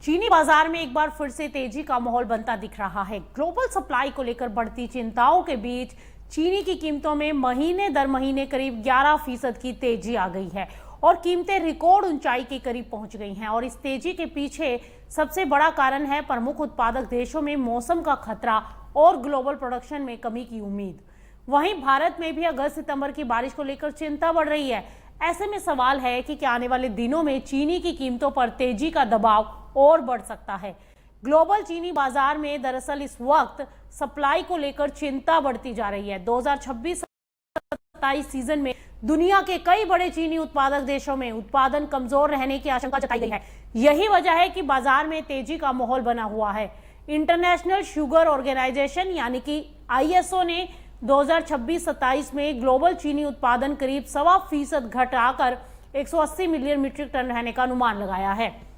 चीनी बाजार में एक बार फिर से तेजी का माहौल बनता दिख रहा है। ग्लोबल सप्लाई को लेकर बढ़ती चिंताओं के बीच चीनी की कीमतों में महीने दर महीने करीब 11% की तेजी आ गई है और कीमतें रिकॉर्ड ऊंचाई के करीब पहुंच गई हैं। और इस तेजी के पीछे सबसे बड़ा कारण है प्रमुख उत्पादक देशों में मौसम का खतरा और ग्लोबल प्रोडक्शन में कमी की उम्मीद। वहीं भारत में भी अगस्त सितंबर की बारिश को लेकर चिंता बढ़ रही है। ऐसे में सवाल है कि क्या आने वाले दिनों में चीनी की कीमतों पर तेजी का दबाव और बढ़ सकता है। ग्लोबल चीनी बाजार में दरअसल इस वक्त सप्लाई को लेकर चिंता बढ़ती जा रही है। 2026-27 सीजन में दुनिया के कई बड़े चीनी उत्पादक देशों में उत्पादन कमजोर रहने की आशंका जताई गई है। यही वजह है कि बाजार में तेजी का माहौल बना हुआ है। इंटरनेशनल शुगर ऑर्गेनाइजेशन यानी कि ISO ने 2026-27 में ग्लोबल चीनी उत्पादन करीब 1.25% घटाकर 180 मिलियन मीट्रिक टन रहने का अनुमान लगाया है।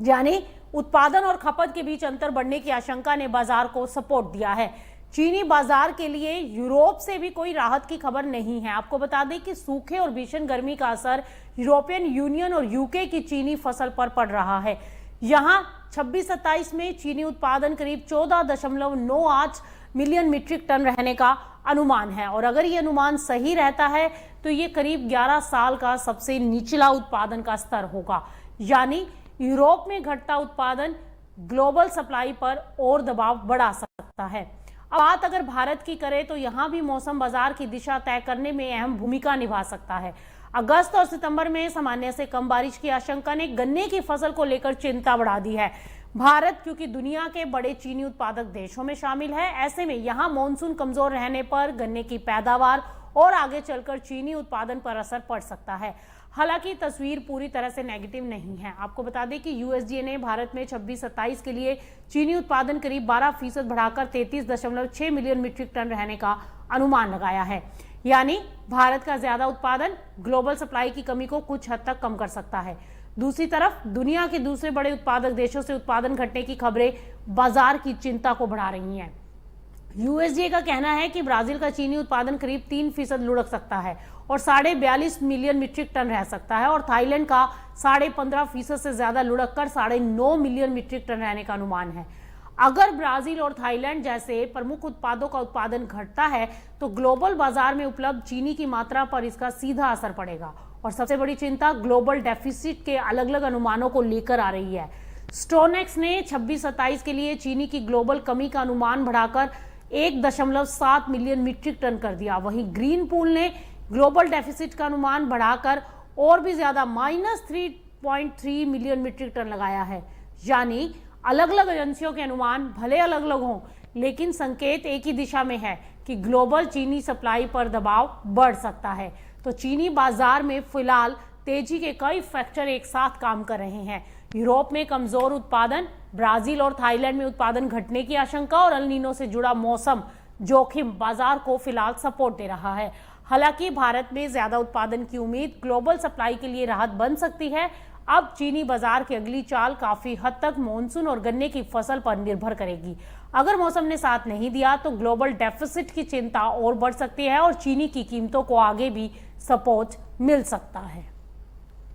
यानी उत्पादन और खपत के बीच अंतर बढ़ने की आशंका ने बाजार को सपोर्ट दिया है। चीनी बाजार के लिए यूरोप से भी कोई राहत की खबर नहीं है। आपको बता दें कि सूखे और भीषण गर्मी का असर यूरोपियन यूनियन और यूके की चीनी फसल पर पड़ रहा है। यहां 26-27 में चीनी उत्पादन करीब 14.98 मिलियन मीट्रिक टन रहने का अनुमान है और अगर ये अनुमान सही रहता है तो ये करीब 11 साल का सबसे निचला उत्पादन का स्तर होगा। यानी यूरोप में घटता उत्पादन ग्लोबल सप्लाई पर और दबाव बढ़ा सकता है। अब बात अगर भारत की करें तो यहां भी मौसम बाजार की दिशा तय करने में अहम भूमिका निभा सकता है। अगस्त और सितंबर में सामान्य से कम बारिश की आशंका ने गन्ने की फसल को लेकर चिंता बढ़ा दी है। भारत क्योंकि दुनिया के बड़े चीनी उत्पादक देशों में शामिल है, ऐसे में यहां मानसून कमजोर रहने पर गन्ने की पैदावार और आगे चलकर चीनी उत्पादन पर असर पड़ सकता है। हालांकि तस्वीर पूरी तरह से नेगेटिव नहीं है। आपको बता दें कि USDA ने भारत में 26-27 के लिए चीनी उत्पादन करीब 12% बढ़ाकर 33.6 मिलियन मीट्रिक टन रहने का अनुमान लगाया है। यानी भारत का ज्यादा उत्पादन ग्लोबल सप्लाई की कमी को कुछ हद तक कम कर सकता है। दूसरी तरफ दुनिया के दूसरे बड़े उत्पादक देशों से उत्पादन घटने की खबरें बाजार की चिंता को बढ़ा रही हैं। USDA का कहना है कि ब्राजील का चीनी उत्पादन करीब 3% लुढ़क सकता है और 42.5 मिलियन मीट्रिक टन रह सकता है और थाईलैंड का 15.5% से ज्यादा लुढ़क कर 9.5 मिलियन मीट्रिक टन रहने का अनुमान है। अगर ब्राजील और थाईलैंड जैसे प्रमुख उत्पादों का उत्पादन घटता है तो ग्लोबल बाजार में उपलब्ध चीनी की मात्रा पर इसका सीधा असर पड़ेगा। और सबसे बड़ी चिंता ग्लोबल डेफिसिट के अलग अलग अनुमानों को लेकर आ रही है। स्टोनेक्स ने 26-27 के लिए चीनी की ग्लोबल कमी का अनुमान बढ़ाकर 1.7 मिलियन मीट्रिक टन कर दिया। वहीं ग्रीन पूल ने ग्लोबल डेफिसिट का अनुमान बढ़ाकर और भी ज्यादा -3.3 मिलियन मीट्रिक टन लगाया है। यानी अलग अलग एजेंसियों के अनुमान भले अलग अलग हों, लेकिन संकेत एक ही दिशा में है कि ग्लोबल चीनी सप्लाई पर दबाव बढ़ सकता है। तो चीनी बाजार में फिलहाल तेजी के कई फैक्टर एक साथ काम कर रहे हैं। यूरोप में कमजोर उत्पादन, ब्राजील और थाईलैंड में उत्पादन घटने की आशंका और एल नीनो से जुड़ा मौसम जोखिम बाजार को फिलहाल सपोर्ट दे रहा है। हालांकि भारत में ज्यादा उत्पादन की उम्मीद ग्लोबल सप्लाई के लिए राहत बन सकती है। अब चीनी बाजार की अगली चाल काफी हद तक मॉनसून और गन्ने की फसल पर निर्भर करेगी। अगर मौसम ने साथ नहीं दिया तो ग्लोबल डेफिसिट की चिंता और बढ़ सकती है और चीनी की कीमतों को आगे भी सपोर्ट मिल सकता है।